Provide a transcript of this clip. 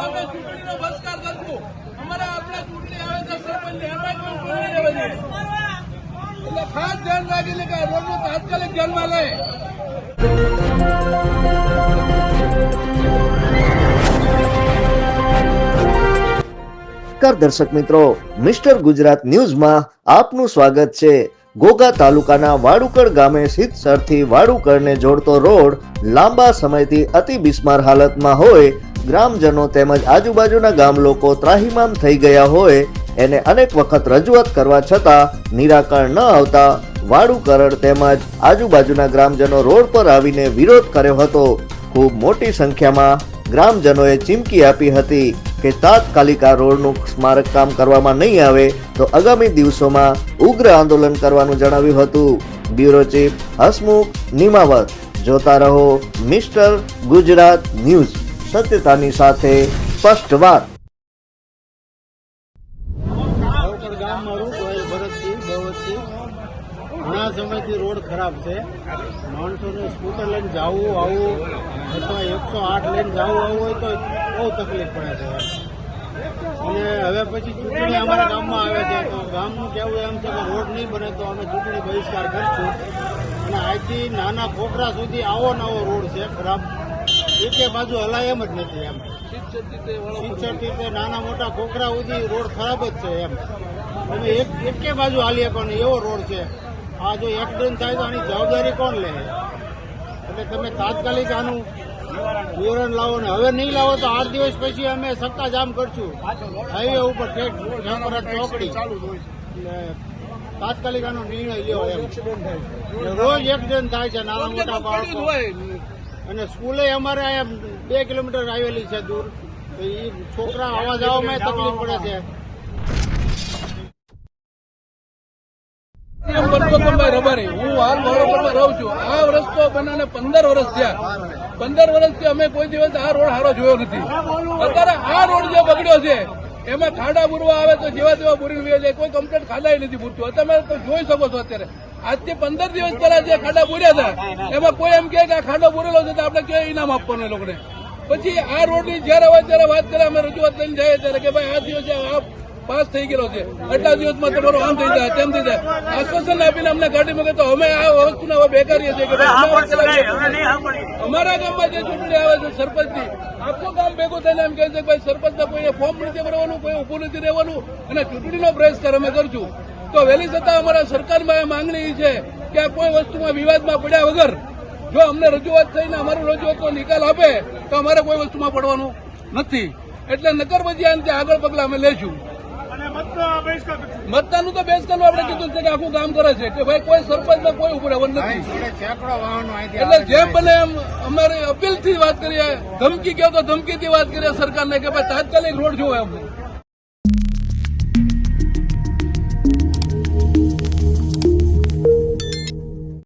અમે ચૂંટણીનો બહિષ્કાર કરશું. અમારા આપણા ચૂંટણી આવે તો સરપંચની એપાર્ટમેન્ટ બનાવી દેવા જોઈએ. એટલે ખાસ ધ્યાન રાખીને કે રોડનું તાત્કાલિક ધ્યાનમાં લે. દર્શક મિત્રો, મિસ્ટર ગુજરાત ન્યૂઝમાં આપનું સ્વાગત છે. ઘોઘા તાલુકાના વાડુકડ ગામે સિદ્ધસરથી વાડુકડને જોડતો રોડ લાંબા સમયથી અતિ બિસ્માર હાલતમાં હોય, ગ્રામજનો તેમજ આજુબાજુના ગામ લોકો ત્રાહિમામ થઈ ગયા હોય, એને અનેક વખત રજૂઆત કરવા છતાં નિરાકરણ ન આવતા વાડુકડ તેમજ આજુબાજુના ગ્રામજનો રોડ પર આવીને વિરોધ કર્યો હતો. ખૂબ મોટી સંખ્યામાં ગ્રામજનોએ ચીમકી આપી હતી કે તાત્કાલિક આ રોડનું સ્મારક કામ કરવામાં નહીં આવે તો આગામી દિવસોમાં ઉગ્ર આંદોલન કરવાનું જણાવ્યું હતું. Bureau chief Hasmukh Nimavat. જોતા રહો મિસ્ટર ગુજરાત ન્યૂઝ, સત્યતાની સાથે સ્પષ્ટ વાત. ઘણા સમયથી રોડ ખરાબ છે. માણસોને સ્કૂટર લઈને જવું આવવું અથવા 108 લઈને જવું આવવું હોય તો બહુ તકલીફ પડે છે. અને હવે પછી ચૂંટણી અમારા ગામમાં આવે છે તો ગામનું કહેવું એમ છે કે રોડ નહીં બને તો અમે ચૂંટણી બહિષ્કાર કરીશું. અને આજથી નાના ખોખરા સુધી આવો નવો રોડ છે ખરાબ, એકે બાજુ હલાય એમ જ નથી. એમ સિત્સરથી નાના મોટા ખોખરા સુધી રોડ ખરાબ જ છે. એમ તમે એકે બાજુ હાલી શકો ને એવો રોડ છે. આ જો એક્સિડન્ટ થાય તો આની જવાબદારી કોણ લે? એટલે તમે તાત્કાલિક આનું નિવારણ લાવો ને હવે નહીં લાવો તો 8 દિવસ પછી અમે સત્તા જામ કરશું હાઈવે ઉપર ચોકડી. તાત્કાલિક આનો નિર્ણય લેવો. એમ રોજ એક્સિડન્ટ થાય છે નાના મોટા બાળકો. અને સ્કૂલે અમારે અહીંયા 2 કિલોમીટર આવેલી છે દૂર, તો એ છોકરા આવવા જવામાં તકલીફ પડે છે. રબારી હું હાલ વડોદરામાં રહું છું. આ રસ્તો બનાને 15 વર્ષ થયા. 15 વર્ષથી અમે કોઈ દિવસ આ રોડ સારો જોયો નથી. અત્યારે આ રોડ જે બગડ્યો છે એમાં ખાડા બુરવા આવે તો જેવા તેવા બુરી જાય, કોઈ કમ્પ્લેટ ખાડા નથી બુરતું. તમે તો જોઈ શકો છો. અત્યારે આજથી 15 દિવસ પહેલા જે ખાડા બુર્યા હતા એમાં કોઈ એમ કે આ ખાડો બુરેલો છે તો આપણે કેવું ઇનામ આપવાનું એ લોકોને. પછી આ રોડની જયારે હોય ત્યારે વાત કરે, અમે રજૂઆત લઈને જઈએ ત્યારે કે ભાઈ આ દિવસે આ પાસ થઈ ગયેલો છે, એટલા દિવસમાં તમારું આમ થઈ જાય તેમ થઈ જાય. આશ્વાસન આપીને અમને ગાડી મૂકે તો અમે આ વસ્તુને હવે બેકારીએ છીએ કે અમારા ગામમાં જે ચૂંટણી આવે છે સરપંચની, આખું ગામ ભેગું થઈને એમ કહે છે કે ભાઈ સરપંચના કોઈને ફોર્મ નથી ભરવાનું, કોઈ ઉભું નથી રહેવાનું અને ચૂંટણીનો બહિષ્કાર અમે કરશું. તો વહેલી છતાં અમારા સરકારમાં એ માંગણી છે કે આ કોઈ વસ્તુમાં વિવાદમાં પડ્યા વગર જો અમને રજૂઆત થઈને અમારું રજૂઆતનો નિકાલ આપે તો અમારે કોઈ વસ્તુમાં પડવાનું નથી. એટલે નકર પછી આનાથી આગળ પગલા અમે લેશું. મતદાનનું તો બહિષ્કારનું આપણે કીધું છે કે આખું કામ કરે છે કે ભાઈ કોઈ સરપંચમાં કોઈ ઉભું રહેવાનું નથી. એટલે જેમ બને એમ અમારી અપીલથી વાત કરીએ, ધમકી કહો તો ધમકીથી વાત કરીએ સરકારને કે ભાઈ તાત્કાલિક રોડ જોવો એમ.